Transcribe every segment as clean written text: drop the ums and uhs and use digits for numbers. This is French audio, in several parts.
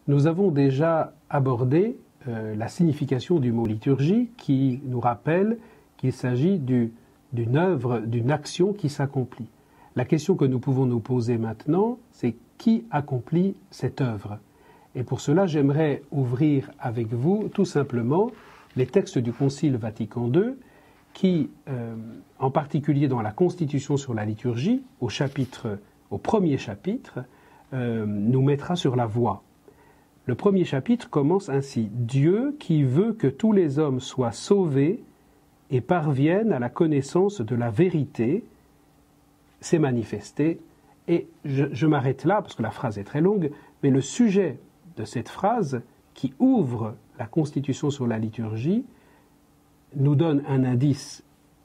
Nous avons déjà abordé la signification du mot liturgie qui nous rappelle qu'il s'agit d'une œuvre, d'une action qui s'accomplit. La question que nous pouvons nous poser maintenant, c'est qui accomplit cette œuvre? Et pour cela, j'aimerais ouvrir avec vous tout simplement les textes du Concile Vatican II qui, en particulier dans la Constitution sur la liturgie, au premier chapitre, nous mettra sur la voie. Le premier chapitre commence ainsi: Dieu qui veut que tous les hommes soient sauvés et parviennent à la connaissance de la vérité s'est manifesté. Et je m'arrête là parce que la phrase est très longue, mais le sujet de cette phrase qui ouvre la Constitution sur la liturgie nous donne un indice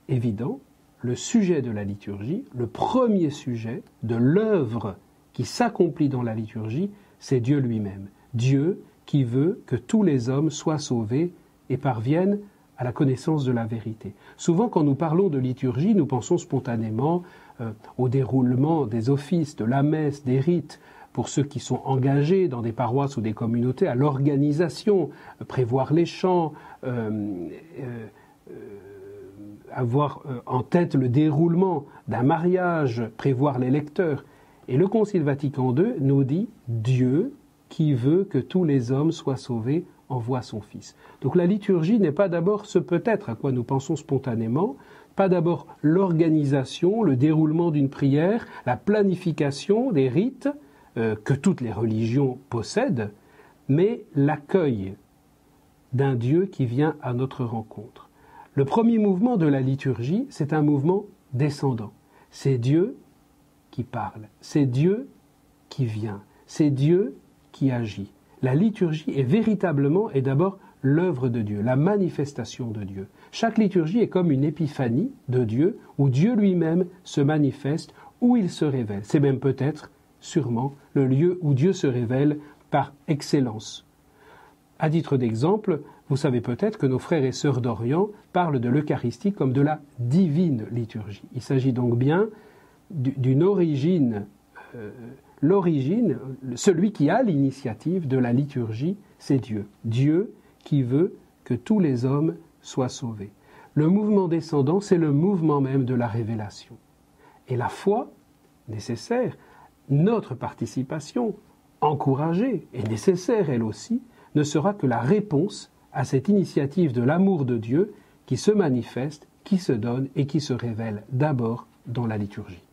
évident. Le sujet de la liturgie, le premier sujet de l'œuvre qui s'accomplit dans la liturgie, c'est Dieu lui-même. Dieu qui veut que tous les hommes soient sauvés et parviennent à la connaissance de la vérité. Souvent, quand nous parlons de liturgie, nous pensons spontanément au déroulement des offices, de la messe, des rites, pour ceux qui sont engagés dans des paroisses ou des communautés, à l'organisation, prévoir les chants, avoir en tête le déroulement d'un mariage, prévoir les lecteurs. Et le Concile Vatican II nous dit « Dieu qui veut que tous les hommes soient sauvés envoie son Fils ». Donc la liturgie n'est pas d'abord ce peut-être à quoi nous pensons spontanément, pas d'abord l'organisation, le déroulement d'une prière, la planification des rites que toutes les religions possèdent, mais l'accueil d'un Dieu qui vient à notre rencontre. Le premier mouvement de la liturgie, c'est un mouvement descendant. C'est Dieu qui parle, c'est Dieu qui vient, c'est Dieu qui agit. La liturgie est véritablement et d'abord l'œuvre de Dieu, la manifestation de Dieu. Chaque liturgie est comme une épiphanie de Dieu, où Dieu lui-même se manifeste, où il se révèle. C'est même peut-être, sûrement, le lieu où Dieu se révèle par excellence. À titre d'exemple, vous savez peut-être que nos frères et sœurs d'Orient parlent de l'Eucharistie comme de la divine liturgie. Il s'agit donc bien d'une origine, l'origine, celui qui a l'initiative de la liturgie, c'est Dieu. Dieu qui veut que tous les hommes soient sauvés. Le mouvement descendant, c'est le mouvement même de la révélation. Et la foi, nécessaire, notre participation, encouragée et nécessaire elle aussi, ne sera que la réponse à cette initiative de l'amour de Dieu qui se manifeste, qui se donne et qui se révèle d'abord dans la liturgie.